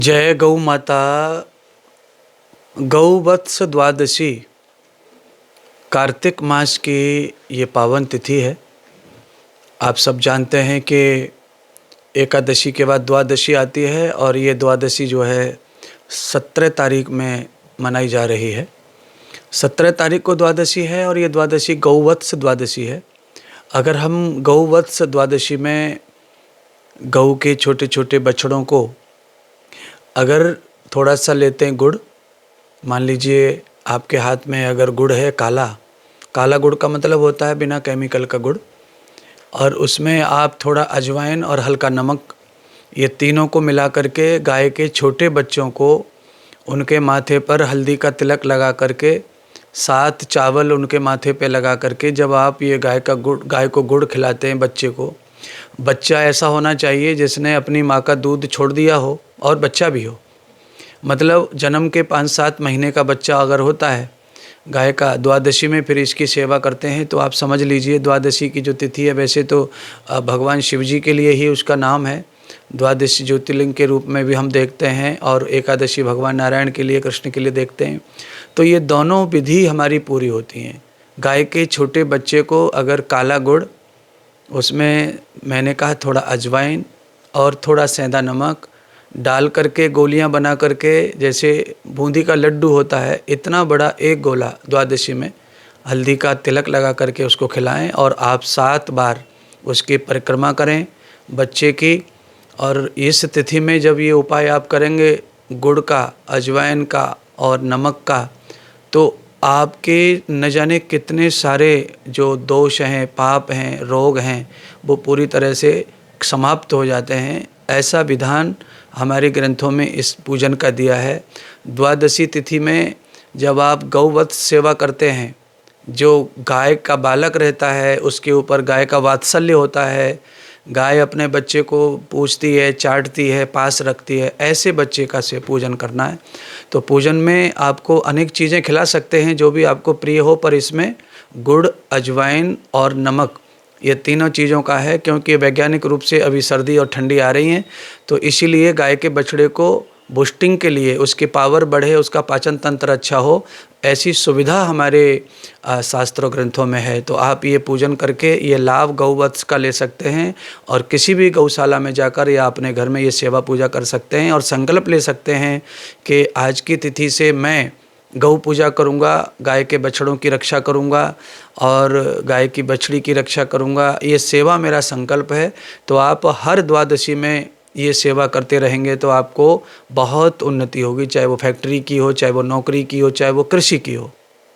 जय गौ माता। गौवत्स द्वादशी कार्तिक मास की ये पावन तिथि है। आप सब जानते हैं कि एकादशी के बाद द्वादशी आती है और ये द्वादशी जो है 17 तारीख में मनाई जा रही है। 17 तारीख को द्वादशी है और ये द्वादशी गौवत्स द्वादशी है। अगर हम गौवत्स द्वादशी में गऊ के छोटे छोटे बछड़ों को अगर थोड़ा सा लेते हैं गुड़, मान लीजिए आपके हाथ में अगर गुड़ है काला गुड़ का मतलब होता है बिना केमिकल का गुड़, और उसमें आप थोड़ा अजवाइन और हल्का नमक, ये तीनों को मिला करके गाय के छोटे बच्चों को उनके माथे पर हल्दी का तिलक लगा करके 7 चावल उनके माथे पे लगा करके जब आप ये गाय को गुड़ खिलाते हैं बच्चे को, बच्चा ऐसा होना चाहिए जिसने अपनी माँ का दूध छोड़ दिया हो और बच्चा भी हो, मतलब जन्म के 5-7 महीने का बच्चा अगर होता है गाय का, द्वादशी में फिर इसकी सेवा करते हैं तो आप समझ लीजिए द्वादशी की जो तिथि है, वैसे तो भगवान शिव जी के लिए ही उसका नाम है, द्वादशी ज्योतिर्लिंग के रूप में भी हम देखते हैं, और एकादशी भगवान नारायण के लिए, कृष्ण के लिए देखते हैं। तो ये दोनों विधि हमारी पूरी होती हैं। गाय के छोटे बच्चे को अगर काला गुड़, उसमें मैंने कहा थोड़ा अजवाइन और थोड़ा सेंधा नमक डाल करके गोलियां बना करके, जैसे बूंदी का लड्डू होता है इतना बड़ा एक गोला, द्वादशी में हल्दी का तिलक लगा करके उसको खिलाएं और आप 7 बार उसकी परिक्रमा करें बच्चे की। और इस तिथि में जब ये उपाय आप करेंगे गुड़ का, अजवाइन का और नमक का, तो आपके न जाने कितने सारे जो दोष हैं, पाप हैं, रोग हैं, वो पूरी तरह से समाप्त हो जाते हैं। ऐसा विधान हमारे ग्रंथों में इस पूजन का दिया है। द्वादशी तिथि में जब आप गौवत्स सेवा करते हैं, जो गाय का बालक रहता है उसके ऊपर गाय का वात्सल्य होता है, गाय अपने बच्चे को पूछती है, चाटती है, पास रखती है, ऐसे बच्चे का से पूजन करना है। तो पूजन में आपको अनेक चीज़ें खिला सकते हैं जो भी आपको प्रिय हो, पर इसमें गुड़, अजवाइन और नमक, ये तीनों चीज़ों का है, क्योंकि वैज्ञानिक रूप से अभी सर्दी और ठंडी आ रही हैं, तो इसीलिए गाय के बछड़े को बूस्टिंग के लिए, उसकी पावर बढ़े, उसका पाचन तंत्र अच्छा हो, ऐसी सुविधा हमारे शास्त्रों ग्रंथों में है। तो आप ये पूजन करके ये लाभ गौवत्स का ले सकते हैं और किसी भी गौशाला में जाकर या अपने घर में ये सेवा पूजा कर सकते हैं और संकल्प ले सकते हैं कि आज की तिथि से मैं गौ पूजा करूँगा, गाय के बछड़ों की रक्षा करूँगा और गाय की बछड़ी की रक्षा करूँगा, ये सेवा मेरा संकल्प है। तो आप हर द्वादशी में ये सेवा करते रहेंगे तो आपको बहुत उन्नति होगी, चाहे वो फैक्ट्री की हो, चाहे वो नौकरी की हो, चाहे वो कृषि की हो।